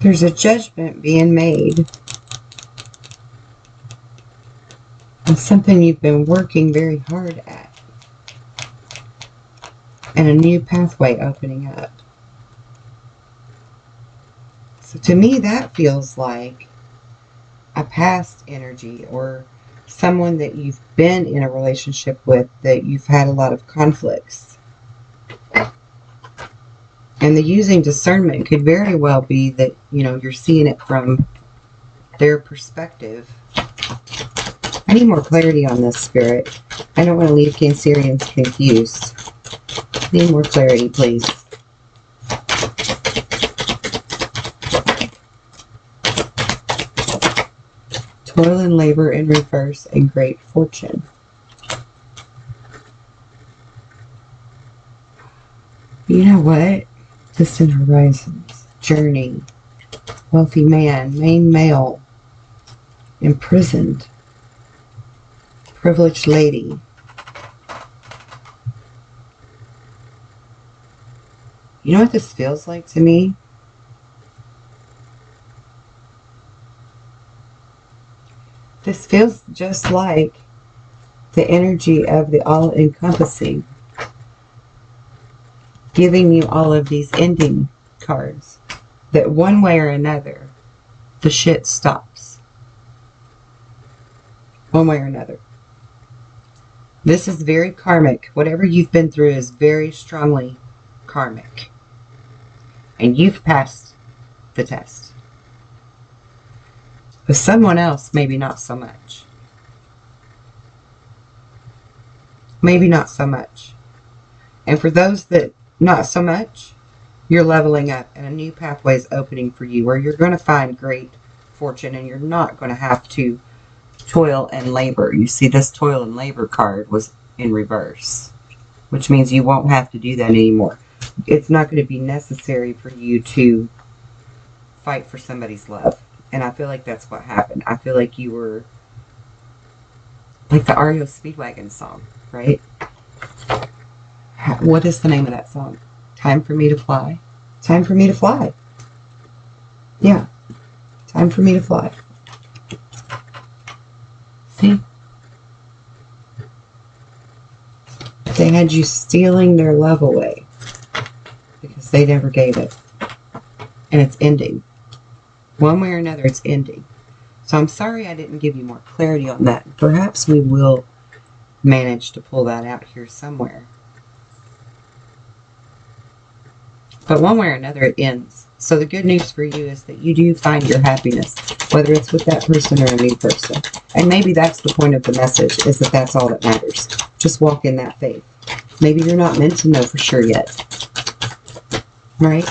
There's a judgment being made on something you've been working very hard at. And a new pathway opening up. So to me, that feels like a past energy or someone that you've been in a relationship with that you've had a lot of conflicts. And the using discernment could very well be that, you know, you're seeing it from their perspective. I need more clarity on this, Spirit. I don't want to leave Cancerians confused. I need more clarity, please. Toil and labor in reverse and great fortune. You know what? Distant horizons. Journey. Wealthy man. Main male. Imprisoned. Privileged lady. You know what this feels like to me? This feels just like the energy of the all-encompassing, giving you all of these ending cards, that one way or another, the shit stops. One way or another. This is very karmic. Whatever you've been through is very strongly karmic. And you've passed the test. With someone else, maybe not so much. Maybe not so much. And for those that not so much, you're leveling up and a new pathway is opening for you where you're going to find great fortune and you're not going to have to toil and labor. You see, this toil and labor card was in reverse, which means you won't have to do that anymore. It's not going to be necessary for you to fight for somebody's love. And I feel like that's what happened. I feel like you were like the REO Speedwagon song, right? What is the name of that song? Time for me to fly. Time for me to fly. Yeah. Time for me to fly. See? They had you stealing their love away because they never gave it. And it's ending. One way or another, it's ending. So I'm sorry I didn't give you more clarity on that. Perhaps we will manage to pull that out here somewhere. But one way or another, it ends. So the good news for you is that you do find your happiness, whether it's with that person or a new person. And maybe that's the point of the message, is that that's all that matters. Just walk in that faith. Maybe you're not meant to know for sure yet. Right?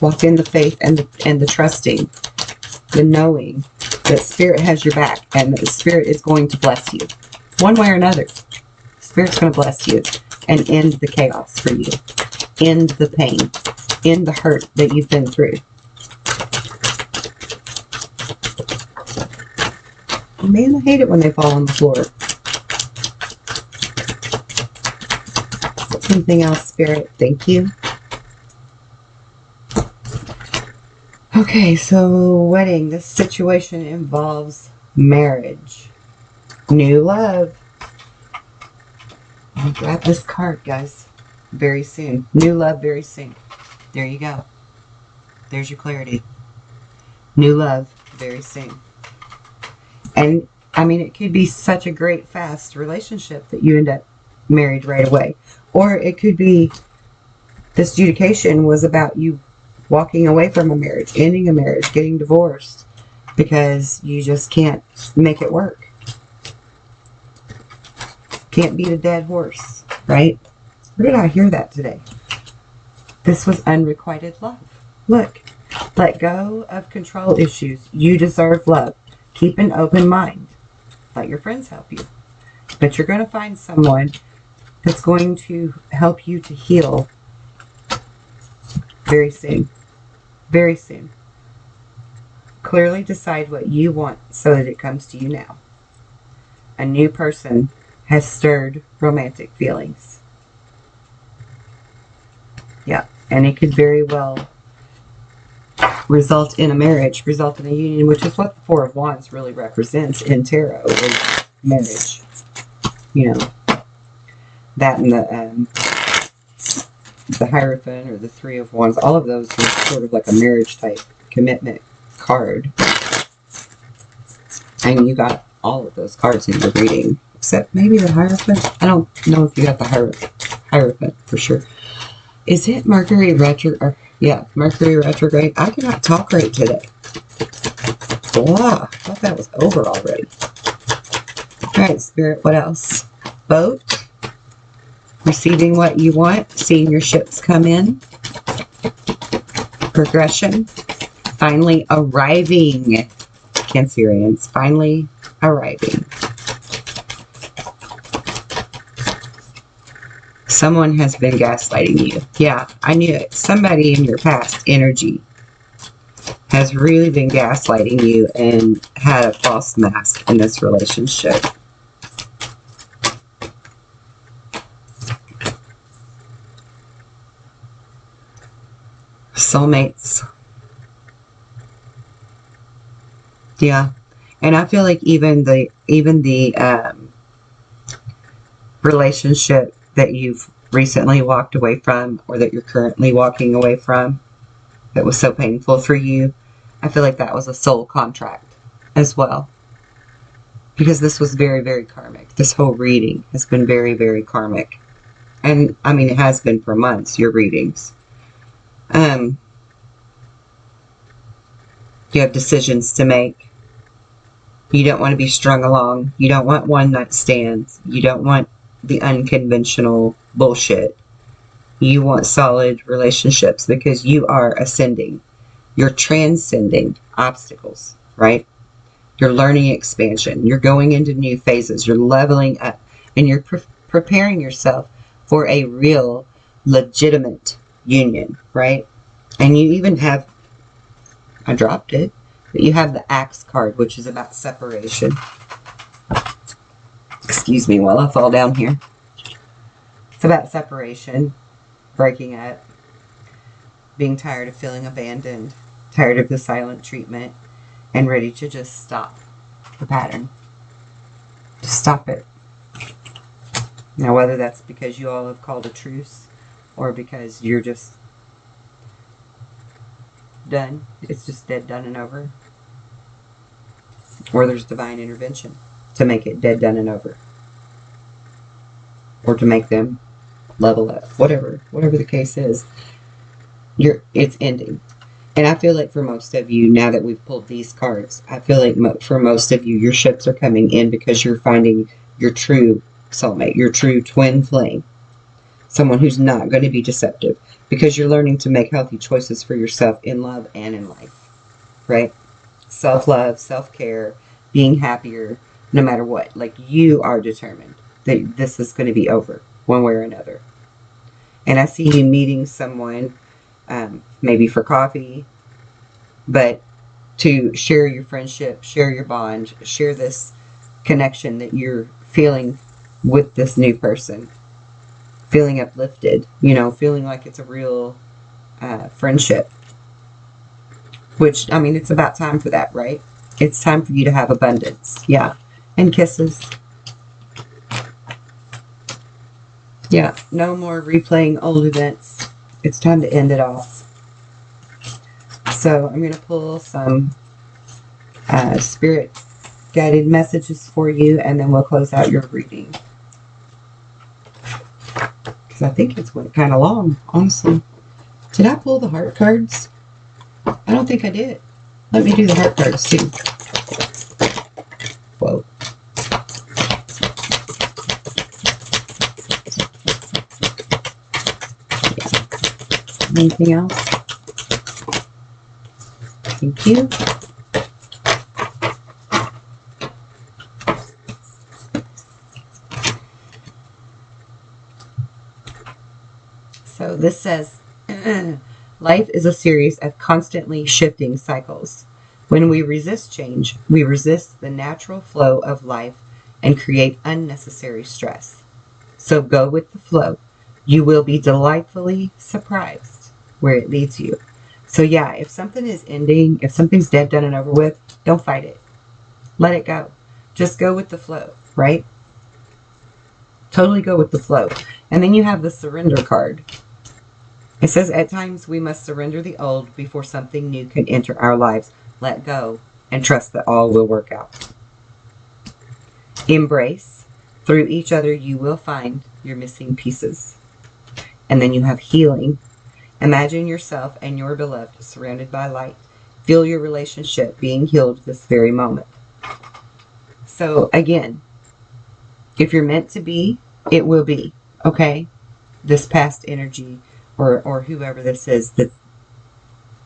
Walk in the faith and the trusting, the knowing that Spirit has your back and that the Spirit is going to bless you. One way or another, Spirit's going to bless you and end the chaos for you. End the pain. End the hurt that you've been through. Man, I hate it when they fall on the floor. Anything else, Spirit? Thank you. Okay, so wedding. This situation involves marriage. New love. I'll grab this card, guys. Very soon. New love very soon. There you go. There's your clarity. New love very soon. And, I mean, it could be such a great, fast relationship that you end up married right away. Or it could be this adjudication was about you walking away from a marriage, ending a marriage, getting divorced because you just can't make it work. Can't beat a dead horse, right? Where did I hear that today? This was unrequited love. Look, let go of control issues. You deserve love. Keep an open mind. Let your friends help you. But you're going to find someone that's going to help you to heal very soon. Very soon. Clearly decide what you want so that it comes to you now. A new person has stirred romantic feelings. Yeah. And it could very well result in a marriage, result in a union, which is what the Four of Wands really represents in tarot, is marriage. You know, that and the Hierophant or the Three of Wands, all of those are sort of like a marriage type commitment card. And you got all of those cards in your reading, except maybe the Hierophant. I don't know if you got the Hierophant for sure. Is it Mercury retrograde? Yeah, Mercury retrograde. I cannot talk right today. Wow, I thought that was over already. Alright, Spirit, what else? Boat. Receiving what you want. Seeing your ships come in. Progression. Finally arriving. Cancerians. Finally arriving. Someone has been gaslighting you. Yeah, I knew it. Somebody in your past energy has really been gaslighting you and had a false mask in this relationship. Soulmates. Yeah. And I feel like even the relationship that you've recently walked away from, or that you're currently walking away from, that was so painful for you, I feel like that was a soul contract as well. Because this was very, very karmic. This whole reading has been very, very karmic. And, I mean, it has been for months, your readings. You have decisions to make. You don't want to be strung along. You don't want one-night stands. You don't want the unconventional bullshit. You want solid relationships because you are ascending. You're transcending obstacles, right? You're learning expansion. You're going into new phases. You're leveling up. And you're preparing yourself for a real, legitimate union, right? And you even have, I dropped it, but you have the Axe card, which is about separation. Excuse me while I fall down here. It's about separation, breaking up, being tired of feeling abandoned, tired of the silent treatment, and ready to just stop the pattern. Just stop it. Now, whether that's because you all have called a truce or because you're just done, it's just dead, done, and over, or there's divine intervention to make it dead, done, and over, or to make them level up, whatever the case is, it's ending. And I feel like for most of you, now that we've pulled these cards, I feel like for most of you, your ships are coming in because you're finding your true soulmate, your true twin flame, someone who's not going to be deceptive, because you're learning to make healthy choices for yourself in love and in life, right? Self-love, self-care, being happier, no matter what. Like, you are determined that this is going to be over one way or another. And I see you meeting someone, maybe for coffee, but to share your friendship, share your bond, share this connection that you're feeling with this new person. Feeling uplifted, you know, feeling like it's a real friendship. Which, I mean, it's about time for that, right? It's time for you to have abundance. Yeah. And kisses. Yeah. No more replaying old events. It's time to end it off. So I'm going to pull some spirit guided messages for you, and then we'll close out your reading. Because I think it's went kind of long, honestly. Did I pull the heart cards? I don't think I did. Let me do the heart cards too. Whoa. Yeah. Anything else? Thank you. So this says, life is a series of constantly shifting cycles. When we resist change, we resist the natural flow of life and create unnecessary stress. So go with the flow. You will be delightfully surprised. where it leads you. So yeah, if something is ending, if something's dead, done, and over with, don't fight it. Let it go. Just go with the flow, right? Totally go with the flow. And then you have the surrender card. It says, at times we must surrender the old before something new can enter our lives. Let go and trust that all will work out. Embrace. Through each other you will find your missing pieces. And then you have healing. Imagine yourself and your beloved surrounded by light. Feel your relationship being healed this very moment. So again, if you're meant to be, it will be, okay? This past energy or whoever this is that's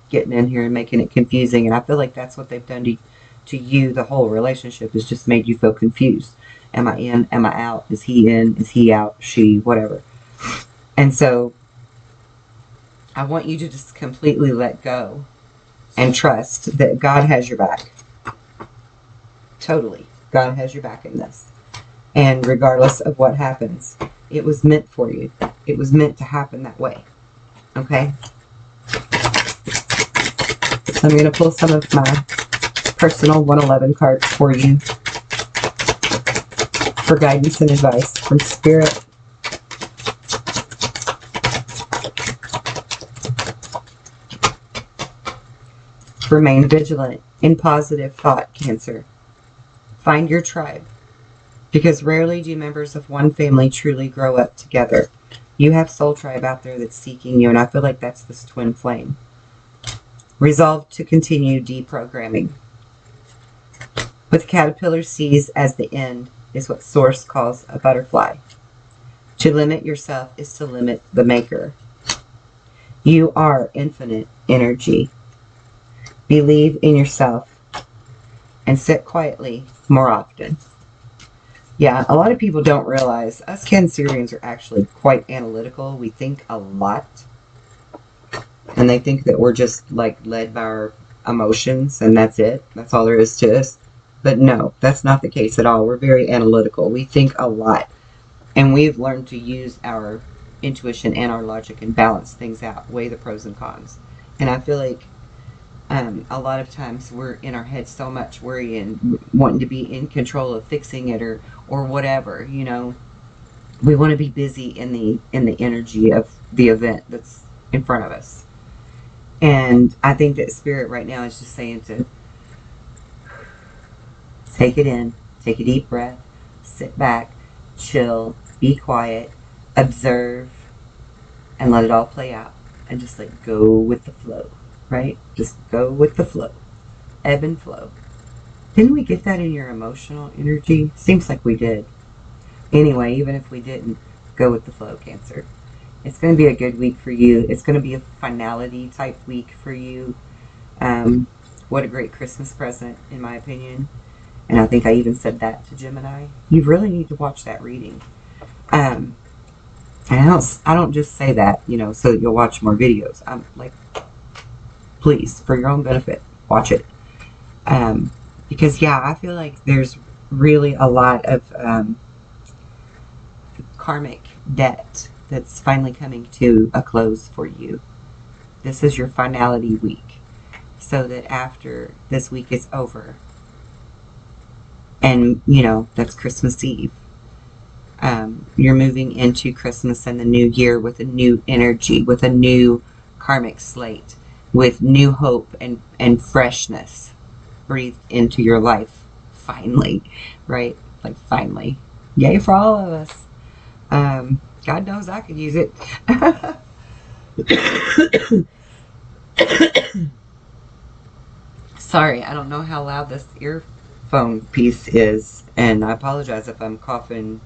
getting in here and making it confusing. And I feel like that's what they've done to you. The whole relationship has just made you feel confused. Am I in? Am I out? Is he in? Is he out? She? Whatever. And so I want you to just completely let go and trust that God has your back. Totally. God has your back in this. And regardless of what happens, it was meant for you. It was meant to happen that way. Okay? So I'm going to pull some of my personal 111 cards for you for guidance and advice from Spirit. Remain vigilant in positive thought, Cancer. Find your tribe, because rarely do members of one family truly grow up together. You have soul tribe out there that's seeking you, and I feel like that's this twin flame. Resolve to continue deprogramming. With caterpillar sees as the end is what Source calls a butterfly. To limit yourself is to limit the maker. You are infinite energy. Believe in yourself and sit quietly more often. Yeah, a lot of people don't realize us Cancerians are actually quite analytical. We think a lot. And they think that we're just like led by our emotions and that's it. That's all there is to us. But no, that's not the case at all. We're very analytical. We think a lot. And we've learned to use our intuition and our logic and balance things out, weigh the pros and cons. And I feel like a lot of times we're in our heads so much worrying, wanting to be in control of fixing it or whatever, you know. We want to be busy in the energy of the event that's in front of us. And I think that Spirit right now is just saying to take it in, take a deep breath, sit back, chill, be quiet, observe, and let it all play out. And just like go with the flow, right? Just go with the flow. Ebb and flow. Didn't we get that in your emotional energy? Seems like we did. Anyway, even if we didn't, go with the flow, Cancer. It's going to be a good week for you. It's going to be a finality type week for you. What a great Christmas present, in my opinion. And I think I even said that to Gemini. You really need to watch that reading. And I don't just say that, you know, so that you'll watch more videos. I'm like, please, for your own benefit, watch it. Because, yeah, I feel like there's really a lot of karmic debt that's finally coming to a close for you. This is your finality week. So that after this week is over, and, you know, that's Christmas Eve, you're moving into Christmas and the new year with a new energy, with a new karmic slate, with new hope and freshness breathed into your life, finally, right? Like, finally. Yay for all of us. God knows I could use it. Sorry, I don't know how loud this earphone piece is, and I apologize if I'm coughing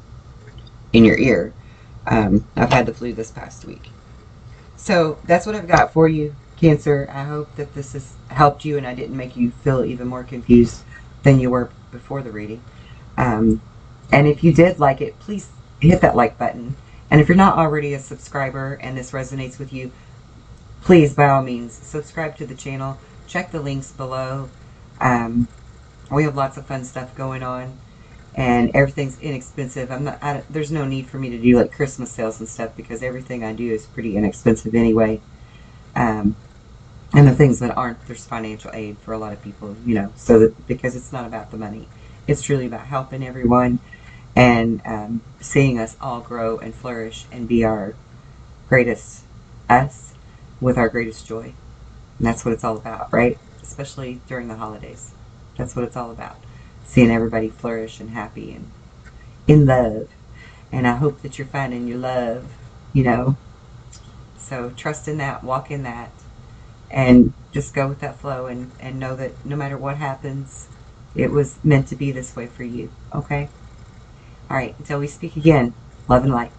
in your ear. I've had the flu this past week. So that's what I've got for you, Cancer. I hope that this has helped you and I didn't make you feel even more confused than you were before the reading. And if you did like it, please hit that like button. And if you're not already a subscriber and this resonates with you, please, by all means, subscribe to the channel. Check the links below. We have lots of fun stuff going on. And everything's inexpensive. There's no need for me to do like Christmas sales and stuff because everything I do is pretty inexpensive anyway. and the things that aren't. There's financial aid for a lot of people, you know, so that, because it's not about the money, it's truly about helping everyone and seeing us all grow and flourish and be our greatest us with our greatest joy. And that's what it's all about, right? Especially during the holidays. That's what it's all about. Seeing everybody flourish and happy and in love. And I hope that you're finding your love, you know. So trust in that, walk in that, and just go with that flow and know that no matter what happens, it was meant to be this way for you, okay? All right, until we speak again, love and light.